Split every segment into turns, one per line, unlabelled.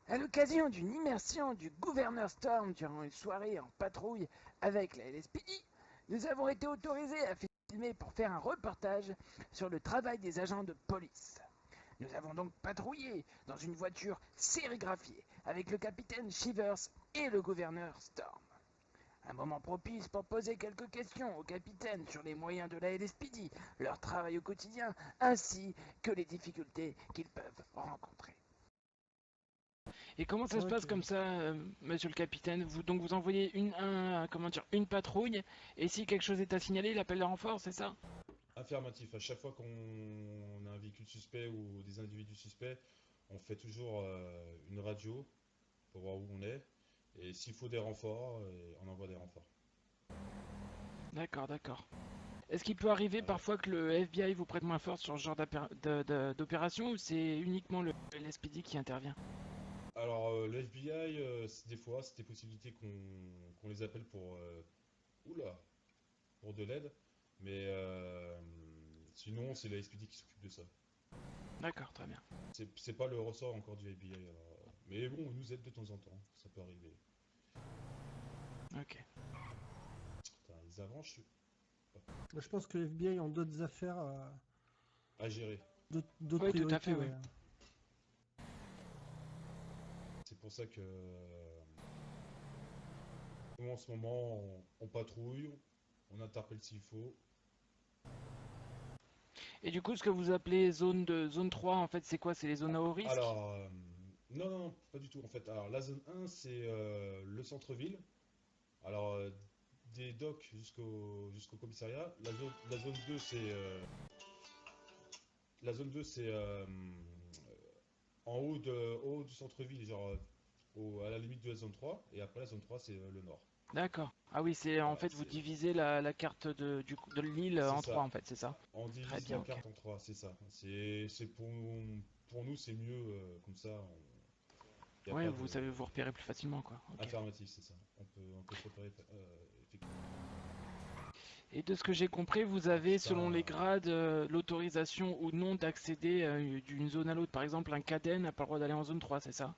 À l'occasion d'une immersion du gouverneur Storm durant une soirée en patrouille avec la LSPD, nous avons été autorisés à filmer pour faire un reportage sur le travail des agents de police. Nous avons donc patrouillé dans une voiture sérigraphiée avec le capitaine Shivers et le gouverneur Storm. Un moment propice pour poser quelques questions au capitaine sur les moyens de la LSPD, leur travail au quotidien, ainsi que les difficultés qu'ils peuvent rencontrer. Et comment ça se passe
Ok.
comme ça, monsieur le capitaine? Vous envoyez une patrouille, et si quelque chose est à signaler, il appelle le renfort, c'est ça?
Affirmatif. À chaque fois qu'on a un véhicule suspect ou des individus suspects, on fait toujours une radio pour voir où on est. Et s'il faut des renforts, on envoie des renforts.
D'accord, d'accord. Est-ce qu'il peut arriver
Ouais.
parfois que le FBI vous prête main forte sur ce genre d'opération, ou c'est uniquement le LSPD qui intervient?
Alors, le FBI, des fois, c'est des possibilités qu'on les appelle pour, oula, pour de l'aide. Mais sinon, c'est la SPD qui s'occupe de ça.
D'accord, très bien.
C'est pas le ressort encore du FBI. Alors, mais bon, ils nous aident de temps en temps. Ça peut arriver.
Ok.
Putain, ils avancent
Je pense que les FBI ont d'autres affaires,
à gérer.
d'autres
Oui, tout à
priorités,
fait, oui.
ouais.
C'est pour ça que nous, en ce moment, on patrouille, on interpelle s'il faut.
Et du coup, ce que vous appelez zone 3, en fait, c'est quoi? C'est les zones à haut risque?
Alors, non, non, non, pas du tout en fait. Alors, la zone 1, c'est le centre-ville. Alors, des docks jusqu'au commissariat. La zone 2, c'est en haut du centre-ville, genre à la limite de la zone 3. Et après, la zone 3, c'est le nord.
D'accord. Ah oui, c'est en
Voilà,
fait vous divisez la carte de l'île
c'est
en trois,
ça.
en fait, c'est ça?
On
Très
divise
bien,
la
ok.
carte en trois, c'est ça. C'est pour nous, c'est mieux comme ça. Il n'y a
Ouais,
pas
vous
de
savez vous repérer plus facilement, quoi. Ok.
affirmatif, c'est ça. On peut se repérer effectivement.
Et de ce que j'ai compris, vous
Ah
avez, selon les
putain.
grades, l'autorisation ou non d'accéder d'une zone à l'autre. Par exemple, un cadet n'a pas le droit d'aller en zone 3, c'est ça?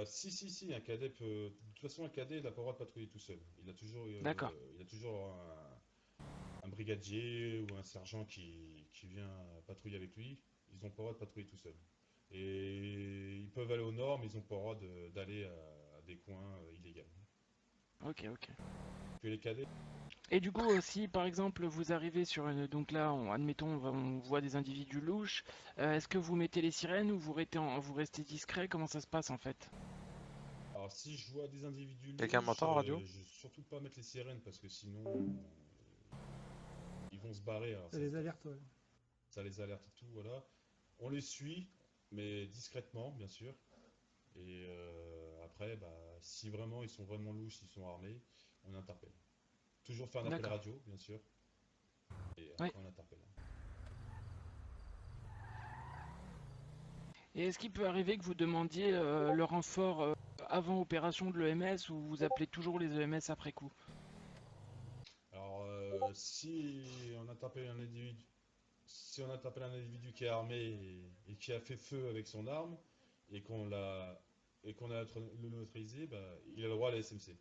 Si, si, si, un cadet peut. De toute façon, un cadet, il n'a pas le droit de patrouiller tout seul.
D'accord.
Il a toujours un brigadier ou un sergent qui vient patrouiller avec lui. Ils n'ont pas le droit de patrouiller tout seul. Et ils peuvent aller au nord, mais ils n'ont pas le droit d'aller à des coins illégaux.
Ok, ok.
Que les cadets.
Et du coup, si par exemple vous arrivez sur une... Donc là, admettons, on voit des individus louches, est-ce que vous mettez les sirènes ou vous restez discret? Comment ça se passe en fait?
Alors, si je vois des individus
Quelqu'un
louches,
m'entend en radio?
je vais surtout pas mettre les sirènes parce que sinon ils vont se barrer. Alors
Ça les alerte, ouais.
ça les alerte et tout, voilà. On les suit, mais discrètement, bien sûr. Et après, bah, si vraiment ils sont vraiment louches, s'ils sont armés, on interpelle. Toujours faire un appel
D'accord.
radio, bien sûr, et
Oui.
après on interpelle.
Et est-ce qu'il peut arriver que vous demandiez le renfort avant opération de l'EMS ou vous appelez toujours les EMS après coup?
Alors, si on interpelle un individu, si on interpelle un individu qui est armé et qui a fait feu avec son arme et qu'on a le neutralisé, bah, il a le droit à la SMC.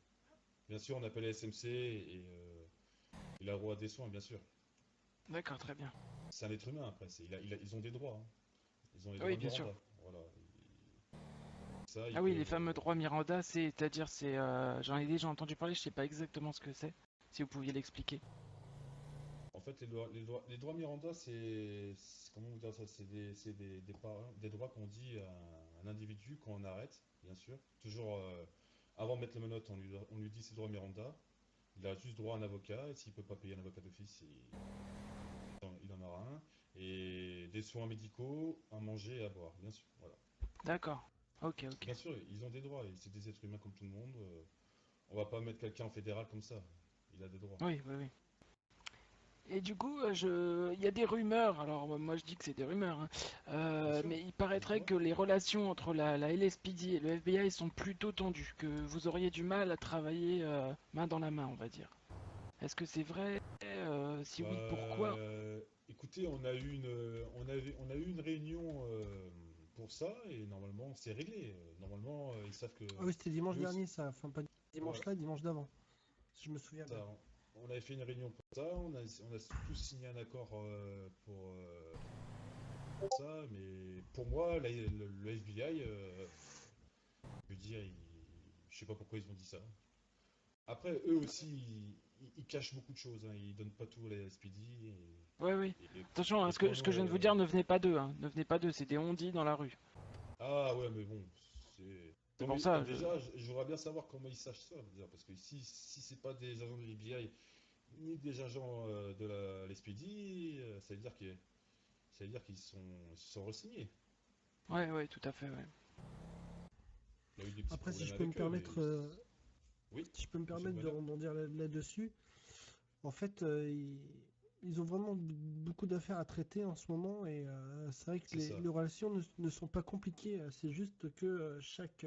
Bien sûr, on appelle la SMC et il a le droit à des soins, bien sûr.
D'accord, très bien.
C'est un être humain après, ils ont des droits, hein. Ils ont les droits
Oui,
de
bien sûr.
Miranda. Voilà. Ça, ils
Ah oui, les
peuvent.
fameux droits Miranda, c'est-à-dire, j'en ai déjà entendu parler, je sais pas exactement ce que c'est. Si vous pouviez l'expliquer.
En fait, les droits Miranda, comment vous dire ça? C'est des droits qu'on dit à un individu quand on arrête, bien sûr. Toujours avant de mettre le menottes, on lui dit ses droits Miranda. Il a juste droit à un avocat, et s'il peut pas payer un avocat d'office, il en aura un. Et des soins médicaux, à manger et à boire, bien sûr. Voilà.
D'accord. Ok, ok.
Bien sûr, ils ont des droits, et c'est des êtres humains comme tout le monde. On va pas mettre quelqu'un en fédéral comme ça. Il a des droits.
Oui, oui, oui. Et du coup, il y a des rumeurs, alors moi je dis que c'est des rumeurs, hein,
Bien sûr.
mais il paraîtrait
Dites-moi.
que les relations entre la LSPD et le FBI sont plutôt tendues, que vous auriez du mal à travailler main dans la main, on va dire. Est-ce que c'est vrai? Si oui, pourquoi?
Écoutez, on a eu une réunion pour ça et normalement c'est réglé. Normalement ils savent que
Ah oui, c'était dimanche
eux aussi-
dernier, ça. Enfin, pas dimanche
voilà,
là, dimanche d'avant. Si je me souviens bien.
ça, on avait fait une réunion pour ça, on a tous signé un accord pour ça, mais pour moi le FBI, je veux dire, je sais pas pourquoi ils ont dit ça. Après eux aussi ils cachent beaucoup de choses, hein. Ils donnent pas tout à la SPD
Ouais, oui.
et
Attention, hein,
et
ce que,
quand
ce que
nous
je viens de vous dire ne venez pas d'eux, hein. Ne venez pas d'eux, c'est des on-dit dans la rue.
ah ouais, mais bon, c'est.
C'est
Non,
pour
mais
ça,
déjà, j'aimerais bien savoir comment ils sachent ça, déjà, parce que si c'est pas des agents de l'FBI ni des agents de la l'SPD, ça veut dire qu'ils se sont re-signés.
Ouais, ouais, tout à fait, ouais.
Il y a eu des petits
Après, si
problèmes
je peux me
avec eux, mais
permettre,
oui,
si je peux me
monsieur le
permettre de
gouverneur.
rebondir là-dessus, en fait, ils ont vraiment beaucoup d'affaires à traiter en ce moment et c'est vrai que
C'est ça.
les relations ne sont pas compliquées. C'est juste que chaque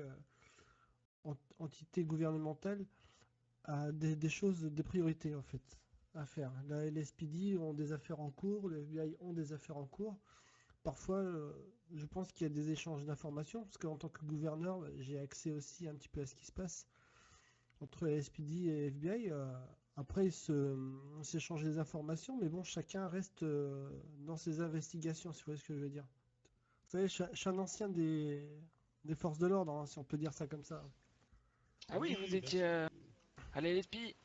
entité gouvernementale a des choses, des priorités en fait à faire. La LSPD ont des affaires en cours, le FBI ont des affaires en cours. Parfois, je pense qu'il y a des échanges d'informations parce qu'en tant que gouverneur, j'ai accès aussi un petit peu à ce qui se passe entre LSPD et FBI. Après, ils s'échangent des informations, mais bon, chacun reste dans ses investigations, si vous voyez ce que je veux dire. Vous savez, je suis un ancien des forces de l'ordre, hein, si on peut dire ça comme ça.
Ah oui, vous
Oui, bien
étiez
sûr.
à la LSPI.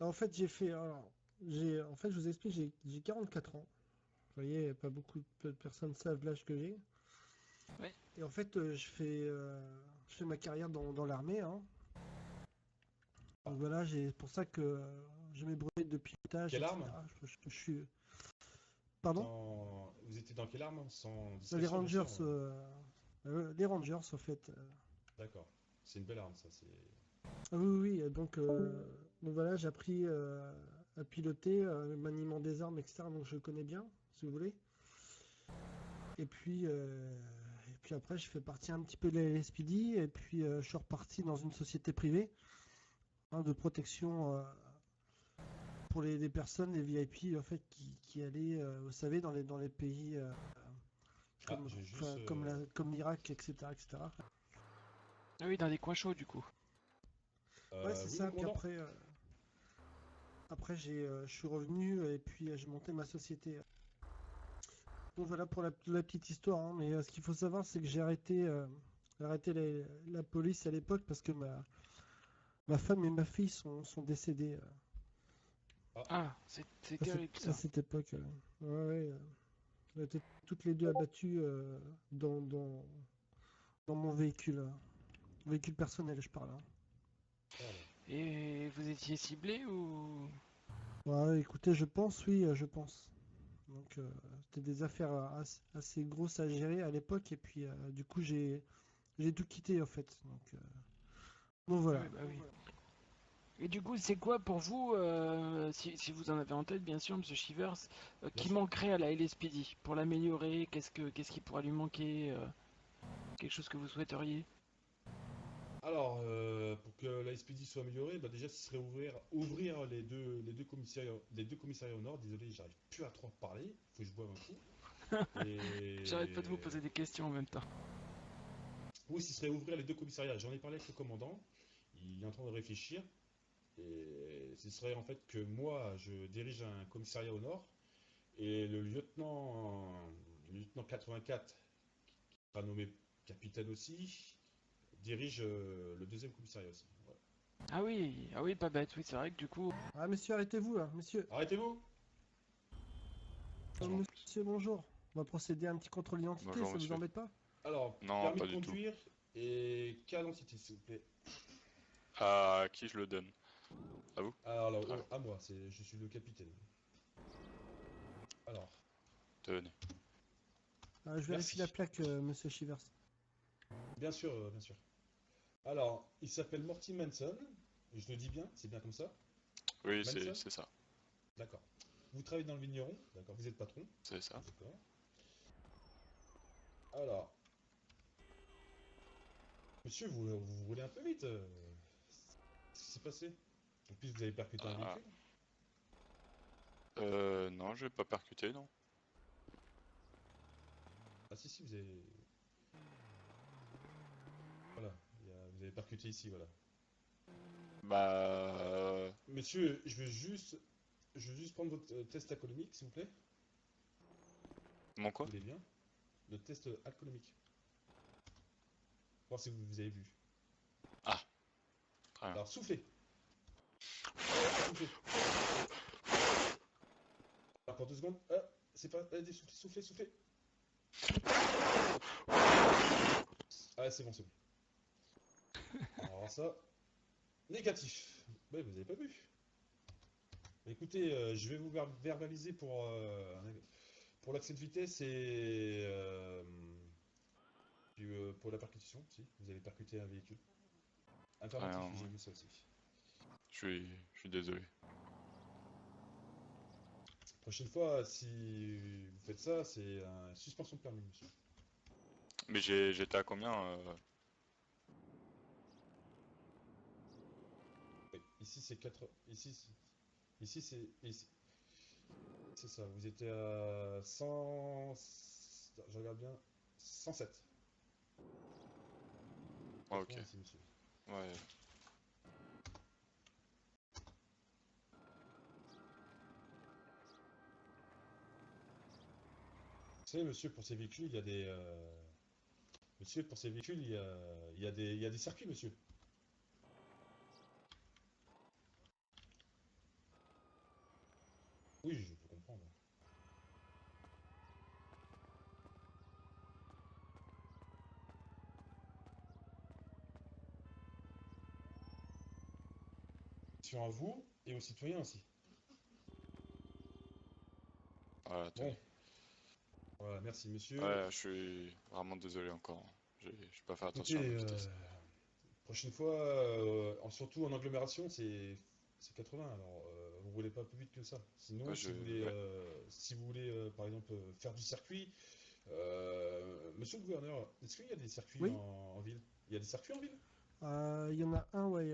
En fait, en fait, je vous explique, j'ai 44 ans. Vous voyez, pas beaucoup de personnes savent l'âge que j'ai.
Ouais.
Et en fait, je fais ma carrière dans l'armée, hein.
Ah,
Donc voilà, c'est pour ça que j'ai mes brevets de pilotage,
quelle arme?
etc. Je suis. Pardon?
Vous étiez dans quelle arme? Sans
Les
discrétion, bien
Rangers,
sûr.
les Rangers, en fait.
D'accord. C'est une belle arme, ça.
Ah oui, oui, oui, donc voilà, j'ai appris à piloter, le maniement des armes, etc. Donc je connais bien, si vous voulez. Et puis après, je fais partie un petit peu de la LSPD, et puis je suis reparti dans une société privée, hein, de protection pour les personnes, les VIP, en fait, qui allaient, vous savez, dans les pays
Ah,
comme,
j'ai juste.
enfin, comme l'Irak, etc., etc.
Ah oui, dans des coins chauds, du coup.
Ouais, c'est
Oui, mon
ça. Puis
commandant.
après je suis revenu et puis j'ai monté ma société. Donc voilà pour la petite histoire, hein. Mais ce qu'il faut savoir, c'est que arrêté la police à l'époque parce que ma femme et ma fille sont décédées
Ah,
Ah, c'est terrible,
à
ça.
cette époque. Ouais, ouais, elles étaient toutes les deux abattues dans, dans, dans mon véhicule personnel, je parle, hein.
oh là.
Et vous étiez ciblé ou...
Ouais, écoutez, je pense, oui, je pense. Donc c'était des affaires assez grosses à gérer à l'époque et puis du coup j'ai tout quitté en fait. Donc
Ah
voilà.
oui, bah oui. Et du coup, c'est quoi pour vous, si vous en avez en tête, bien sûr, Monsieur Shivers,
Bien
qui
sûr.
manquerait à la LSPD pour l'améliorer? Qu'est-ce qui pourrait lui manquer? Quelque chose que vous souhaiteriez?
Alors, pour que la SPD soit améliorée, bah déjà, ce serait ouvrir les deux commissariats au nord. Désolé, j'arrive plus à trop parler. Faut que je boive un coup.
J'arrête pas de vous
Et
poser des questions en même temps.
oui, ce serait ouvrir les deux commissariats. J'en ai parlé avec le commandant. Il est en train de réfléchir. Et ce serait en fait que moi, je dirige un commissariat au nord et le lieutenant 84, qui sera nommé capitaine aussi, dirige le deuxième commissariat aussi. Voilà.
Ah oui, pas bête. Oui, c'est vrai que du coup,
Ah messieurs, arrêtez-vous là, messieurs.
Arrêtez-vous!
Bonjour, en plus.
Monsieur, bonjour. On va procéder à un petit contrôle d'identité,
Bonjour,
ça vous
monsieur.
embête pas?
Alors,
Non,
permis
pas
de
du tout.
conduire et carte d'identité, s'il vous plaît.
À qui je le donne? À vous?
Alors, là,
Ah,
à moi, je suis le capitaine. Alors,
tenez.
Je vérifie la
merci.
plaque, monsieur Shivers.
Bien sûr, bien sûr. Alors, il s'appelle Morty Manson. Je le dis bien, c'est bien comme ça?
Oui,
Manson?
c'est ça.
D'accord. Vous travaillez dans le vigneron? D'accord. Vous êtes patron?
C'est ça.
D'accord. Alors, monsieur, vous roulez un peu vite. Qu'est-ce qui s'est passé? En plus, vous avez percuté un
Ah,
véhicule?
non, je vais pas percuter, non.
Ah, si, vous avez... Voilà, vous avez percuté ici, voilà.
Bah...
Monsieur, je veux juste prendre votre test alcoolamique, s'il vous plaît.
Mon quoi?
Vous voulez bien? Le test alcoolamique. Voir si vous avez bu.
Ah, très bien.
Alors, soufflez. Soufflez. Alors, pour 2 secondes. C'est pas... Allez, soufflez, soufflez. Ah, c'est bon, c'est bon. Alors ça... Négatif. Ouais, vous avez pas bu. Écoutez, je vais vous verbaliser pour l'excès de vitesse et puis, pour la percussion, si, vous avez percuté un véhicule. Informatif,
Ouais.
j'ai vu ça aussi.
Je suis désolé.
Prochaine fois, si vous faites ça, c'est une suspension de permis, monsieur.
Mais j'étais à combien
Oui, ici c'est 4... Ici c'est ça, vous étiez à 100... Je regarde bien, 107.
Ah, ok.
80 ici, monsieur.
Ouais.
Vous savez, monsieur, pour ces véhicules, il y a des... Monsieur, pour ces véhicules, il y a des circuits, monsieur. Oui, je peux comprendre. Attention à vous et aux citoyens aussi.
Voilà,
Bon,
attendez.
voilà, merci, monsieur.
Ouais, je suis vraiment désolé encore. J'ai pas fait attention à
Écoutez,
ma vitesse.
prochaine fois, surtout en agglomération, c'est 80. Alors, vous roulez pas plus vite que ça. Sinon,
Ouais, ouais.
si vous voulez, par exemple, faire du circuit, monsieur le gouverneur, est-ce qu'il y a des circuits
Oui.
en ville? Il y a des circuits en ville?
Il y en a un, ouais,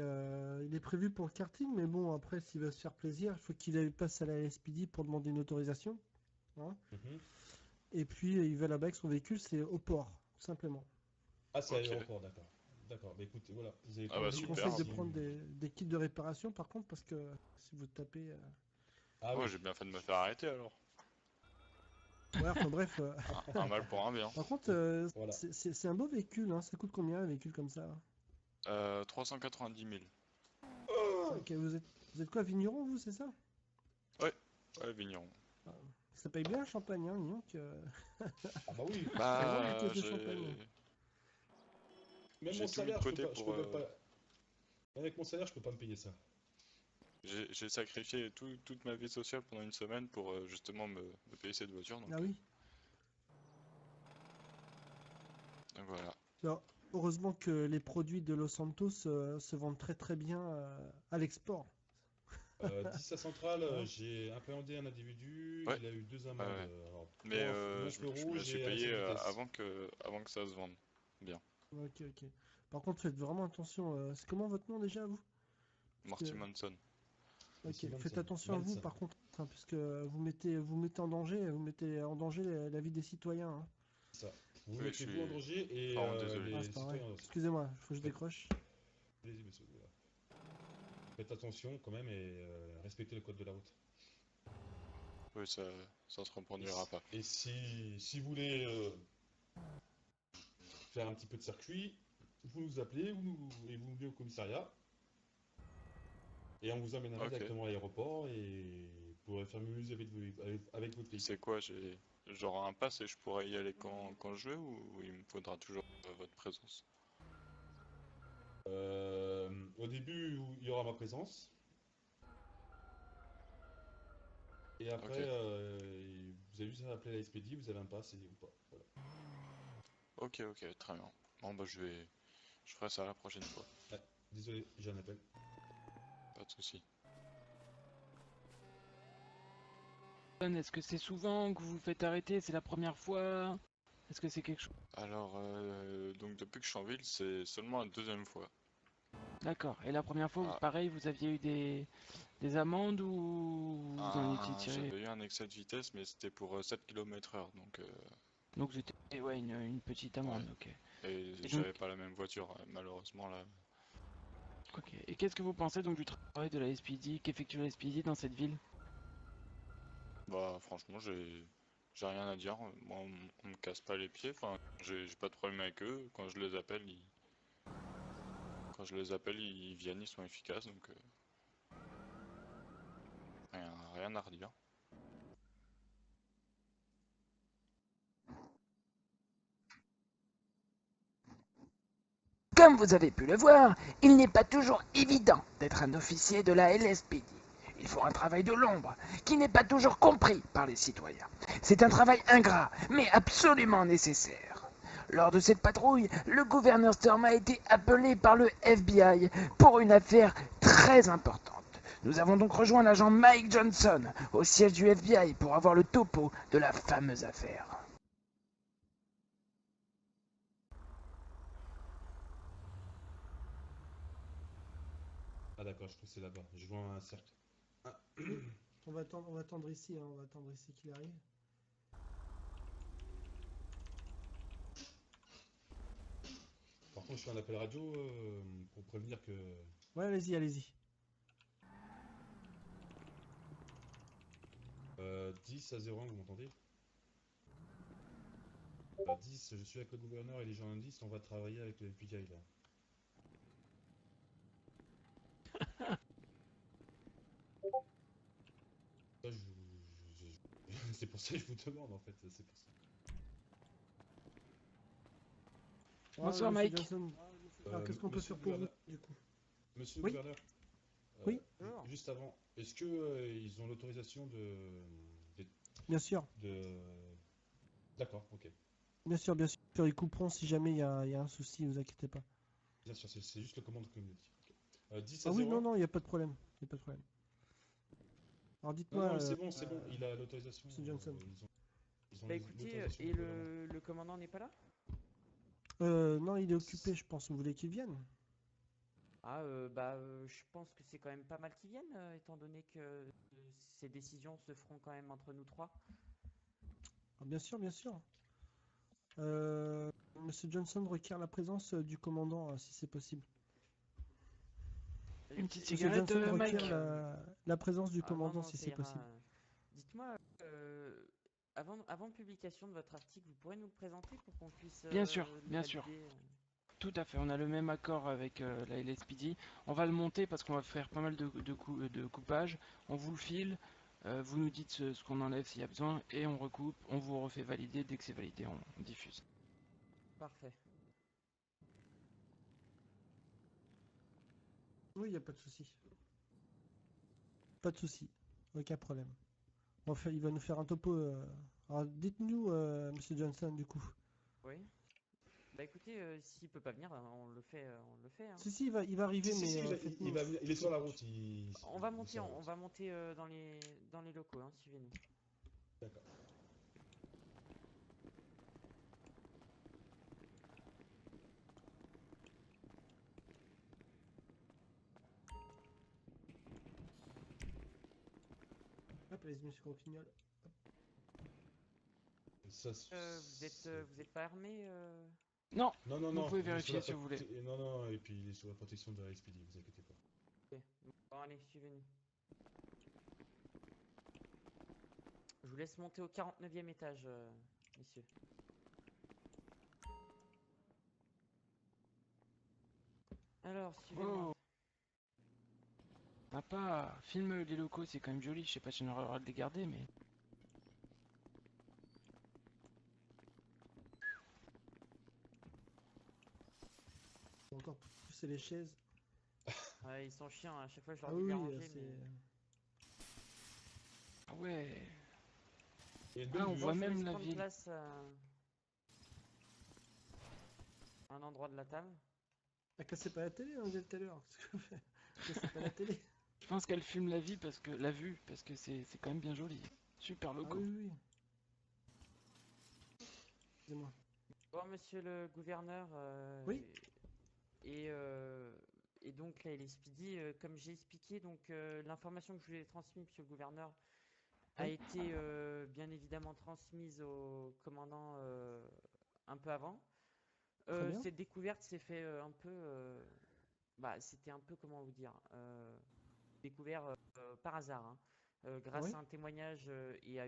il est prévu pour le karting, mais bon, après, s'il veut se faire plaisir, il faut qu'il passe à la LSPD pour demander une autorisation. Hein.
Mhm.
Et puis, il va là-bas avec son véhicule, c'est au port, tout simplement.
Ah, c'est à
Ok.
l'aéroport, d'accord. D'accord, bah écoutez, voilà, vous avez
Ah bah
Je vous
compris.
super.
conseille de
Si
prendre
vous-
des kits de réparation, par contre, parce que si vous tapez...
Ah
Oh,
oui,
j'ai bien fait de me faire arrêter alors.
Ouais, enfin bref.
Un mal pour un bien.
Par contre,
voilà.
c'est un beau véhicule, hein. Ça coûte combien un véhicule comme ça?
390 000.
Ok, vous êtes quoi, vigneron, vous, c'est ça?
Ouais, vigneron.
Ah, ça paye bien le champagne, hein, dis donc.
Ah bah oui,
Ça vend des
Bah,
caisses de champagne.
même
j'ai
mon
tout mis de
salaire,
côté
je
pour.
peux même pas... Avec mon salaire, je peux pas me payer ça.
J'ai sacrifié toute ma vie sociale pendant une semaine pour justement me payer cette voiture.
Ah oui.
Donc voilà.
Alors, heureusement que les produits de Los Santos se vendent très très bien à l'export.
10 à Centrale,
Hein.
j'ai appréhendé un individu,
Ouais.
il a eu 2
Ouais,
amendes.
ouais.
Alors,
Mais
pour 9
je me
euros,
la suis
j'ai un excès
payé
de vitesse.
avant que ça se vende. Bien.
Ok, ok. Par contre, faites vraiment attention. C'est comment votre nom déjà, vous? Parce
Morty
que-
Manson.
Ok,
Monsieur
faites
Manson.
attention à vous, par contre, hein, parce que vous mettez en danger la vie des citoyens. Hein.
Ça. Vous
Oui, je
mettez vous en
suis
danger et
vraiment désolé.
Ah,
les
c'est pas vrai.
citoyens aussi.
Excusez-moi, il faut que je
Faites-
décroche.
Allez-y, monsieur. Voilà. Faites attention quand même et respectez le code de la route.
Oui, ça se reproduira pas.
Et si vous voulez faire un petit peu de circuit, vous nous appelez et vous venez au commissariat. Et on vous emmènera
Ok.
directement à l'aéroport et vous pourrez faire mumuse avec votre véhicule.
C'est quoi, j'ai genre un pass et je pourrais y aller quand je veux ou il me faudra toujours votre présence?
Au début, il y aura ma présence. Et
Ok.
après, vous avez juste à appeler la SPD, vous avez un pass et ou pas. Voilà.
Ok, très bien. Bon bah je ferai ça la prochaine fois.
Ah, désolé, j'ai un appel.
Pas de souci.
Est-ce que c'est souvent que vous vous faites arrêter? C'est la première fois? Est-ce que c'est quelque chose?
Alors donc depuis que je suis en ville, c'est seulement la deuxième fois.
D'accord. Et la première fois,
Ah,
pareil, vous aviez eu des amendes ou vous en étiez tiré?
j'avais eu un excès de vitesse, mais c'était pour 7 km/h, donc
Donc c'était ouais, une petite amende,
Ouais.
ok.
Et
Et donc,
j'avais pas la même voiture, malheureusement là.
ok. Et qu'est-ce que vous pensez donc du travail de la SPD, qu'effectue la SPD dans cette ville?
Bah franchement j'ai rien à dire. Moi on me casse pas les pieds. Enfin j'ai pas de problème avec eux. Quand je les appelle ils viennent, ils sont efficaces donc rien à redire.
Comme vous avez pu le voir, il n'est pas toujours évident d'être un officier de la LSPD. Il faut un travail de l'ombre, qui n'est pas toujours compris par les citoyens. C'est un travail ingrat, mais absolument nécessaire. Lors de cette patrouille, le gouverneur Storm a été appelé par le FBI pour une affaire très importante. Nous avons donc rejoint l'agent Mike Johnson au siège du FBI pour avoir le topo de la fameuse affaire.
Ah d'accord, je crois que c'est là-bas. Je vois un cercle. Ah.
On va attendre ici, hein, on va attendre ici qu'il arrive.
Par contre, je fais un appel radio pour prévenir que
Ouais, allez-y, allez-y.
10 à 01, vous m'entendez? 10, je suis avec le gouverneur et les journalistes, on va travailler avec le FBI là. Ça, c'est pour ça que je vous demande en fait, c'est pour ça.
Bonsoir
Monsieur
Mike.
Johnson. Alors, qu'est-ce qu'on peut
Monsieur
faire
le
pour vous,
gouverneur,
du coup?
monsieur le
Oui,
gouverneur,
oui,
juste avant, est-ce que ils ont l'autorisation de,
bien sûr.
de- D'accord, ok.
Bien sûr, bien sûr. Ils couperont si jamais il y a un souci, vous inquiétez pas.
Bien sûr, c'est juste le commande que vous me dites. Ok. 10
Ah
à
oui,
01?
non, il n'y a pas de problème. Il n'y a pas de problème. Alors
Non,
dites-moi,
non, c'est bon, il a l'autorisation.
Monsieur Johnson.
Ils ont
Bah écoutez,
l'autorisation
et
du gouvernement.
le commandant n'est pas là?
Non, il est occupé, je pense. Vous voulez qu'il vienne?
Ah, je pense que c'est quand même pas mal qu'ils viennent, étant donné que ces décisions se feront quand même entre nous trois.
Ah, bien sûr, bien sûr. Monsieur Johnson requiert la présence du commandant, si c'est possible.
Une petite
Monsieur
cigarette,
Johnson
Mike?
requiert la présence du
Ah non,
commandant,
non,
si
ça
c'est
ira.
possible.
Dites-moi, avant publication de votre article, vous pourrez nous le présenter pour qu'on puisse
Bien sûr,
le
bien sûr.
valider.
Tout à fait, on a le même accord avec la LSPD. On va le monter parce qu'on va faire pas mal de coupage. On vous le file, vous nous dites ce qu'on enlève s'il y a besoin et on recoupe, on vous refait valider. Dès que c'est validé, on diffuse.
Parfait.
Oui, il n'y a pas de souci. Pas de souci. Aucun problème. Il va nous faire un topo. Alors dites-nous, Monsieur Johnson, du coup.
Oui. Bah écoutez, s'il peut pas venir, on le fait, hein.
Si, il va arriver,
Si,
mais
il,
faites-nous.
va venir, il est sur la route.
On va
il est
monter,
sur la
on
route.
va monter dans les locaux, hein, suivez-nous.
D'accord.
Hop, allez-y, Monsieur Roquignol.
Ça,
Vous êtes pas armé
Non,
Non, non,
vous
non.
pouvez
il est sous
vérifier
la
si vous voulez.
Non, non, et puis il est sous la protection de la SPD, vous inquiétez pas.
Ok. Bon, allez, suivez-nous. Je vous laisse monter au 49e étage, messieurs. Alors, suivez-moi.
Oh, sympa. Filme les locaux, c'est quand même joli. Je sais pas si on aura le droit de les garder, mais...
On va encore pousser les chaises.
Ouais, ils sont chiants, à chaque fois je
Ah
leur dis de les
oui,
ranger, mais...
Ah ouais.
Il y a une
Ah,
belle
on
vue.
voit
Bon, je vous
même
laisse
la
prendre
ville.
place à un endroit de la table.
Ah, cassez pas la télé, on disait tout à l'heure. Cassez pas la télé.
Je pense qu'elle filme la vue parce que c'est quand même bien joli. Super
Ah
locaux.
oui, oui. Excusez-moi.
Bon, monsieur le gouverneur,
Oui.
et donc là, LSPD, comme j'ai expliqué, donc l'information que je vous ai transmise, monsieur le gouverneur, a
Oui.
été bien évidemment transmise au commandant un peu avant.
Très bien.
Cette découverte s'est fait un peu, c'était un peu, comment vous dire, découvert par hasard, hein, grâce
Oui,
à un témoignage et à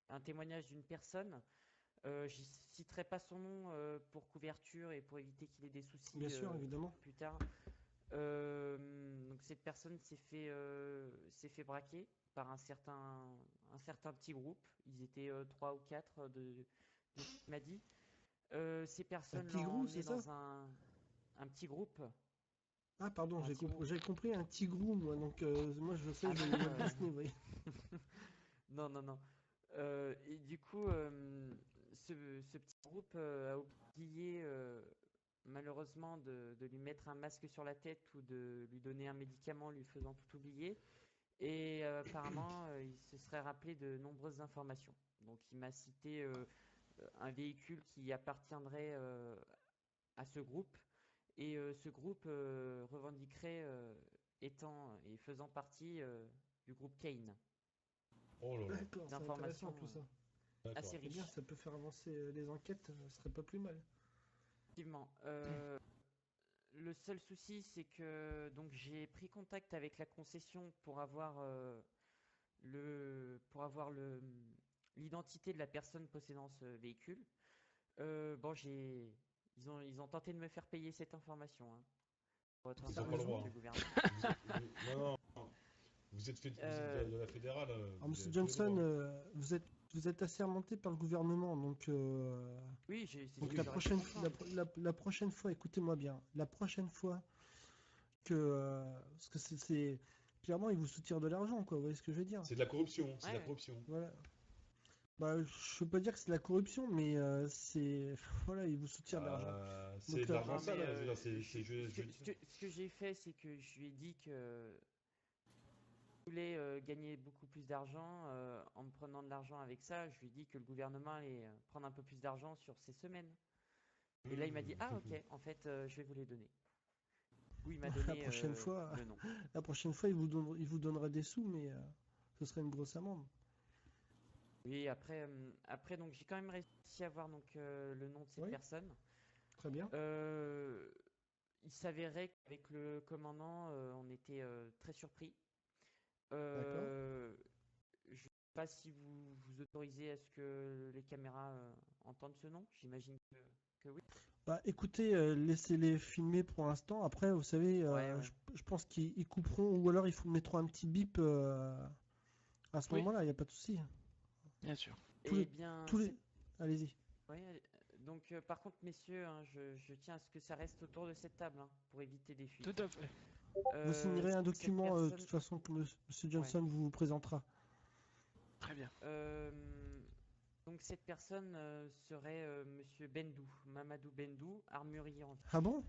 un témoignage d'une personne. Je citerai pas son nom pour couverture et pour éviter qu'il ait des soucis
bien sûr, évidemment.
plus tard. Donc cette personne s'est fait braquer par un certain petit groupe. Ils étaient trois ou quatre de ce qu'il m'a dit. Ces
Un
personnes l'ont
tigrou,
emmené
c'est ça?
dans un petit groupe.
Ah, pardon,
Un petit groupe.
j'ai compris un tigrou, moi. Donc, moi, je sais,
Ah
je
non,
voyais
non,
Walt Disney, vous voyez.
non, non, non. Et du coup, ce petit groupe a oublié malheureusement de lui mettre un masque sur la tête ou de lui donner un médicament lui faisant tout oublier. Et apparemment, il se serait rappelé de nombreuses informations. Donc il m'a cité un véhicule qui appartiendrait à ce groupe. Et ce groupe revendiquerait étant et faisant partie du groupe Kane.
Oh là là,
D'accord,
Des
c'est intéressant
informations
tout ça.
assez
d'accord.
C'est bien,
riches.
ça peut faire avancer les enquêtes, ce serait pas plus mal.
Effectivement. Le seul souci, c'est que donc j'ai pris contact avec la concession pour avoir l'identité de la personne possédant ce véhicule. Bon, ils ont tenté de me faire payer cette information, hein, pour être
Ils n'ont pas le
information
droit.
Sérieusement?
du gouvernement.
Non, non, vous êtes
Euh,
de la fédérale,
Alors,
vous
Monsieur
avez tous les
Johnson,
droits.
vous êtes assermenté par le gouvernement,
oui, c'est ce
donc
que j'aurais pu comprendre.
la prochaine fois, écoutez-moi bien, la prochaine fois parce que clairement, ils vous soutirent de l'argent, quoi, vous voyez ce que je veux dire?
C'est de la corruption, c'est
Ouais,
de la
ouais.
corruption.
Voilà. Bah, je peux pas dire que c'est de la corruption, mais voilà, ils vous soutirent de l'argent.
C'est
Donc,
de l'argent
Non, mais
sale, je veux dire, je veux dire.
ce que j'ai fait, c'est que je lui ai dit que je voulais gagner beaucoup plus d'argent en me prenant de l'argent avec ça. Je lui ai dit que le gouvernement allait prendre un peu plus d'argent sur ces semaines. Et là, il m'a dit, ah ok, en fait, je vais vous les donner. Oui, il m'a
la
donné
prochaine fois,
le nom.
la prochaine fois, il vous donnera des sous, mais ce serait une grosse amende.
Oui, après donc j'ai quand même réussi à avoir donc le nom de cette
Oui,
personne.
très bien.
Euh, il s'avérait qu'avec le commandant, on était très surpris.
D'accord.
Je ne sais pas si vous autorisez à ce que les caméras entendent ce nom. J'imagine que oui.
Bah, écoutez, laissez-les filmer pour l'instant. Après, vous savez,
Ouais, ouais.
je pense qu'ils couperont, ou alors mettront un petit bip à ce
Oui,
moment-là, il n'y a pas de souci.
bien sûr.
Tous
Eh
les,
bien,
tous les... Allez-y.
ouais, donc par contre, messieurs, hein, je tiens à ce que ça reste autour de cette table hein, pour éviter des fuites.
Tout à fait.
Vous signerez un
Cette
document, de
personne,
toute façon, que Monsieur
ouais.
Johnson vous présentera.
Très bien.
Donc cette personne serait Monsieur Bendou, Mamadou Bendou, armurier en vie.
Ah bon?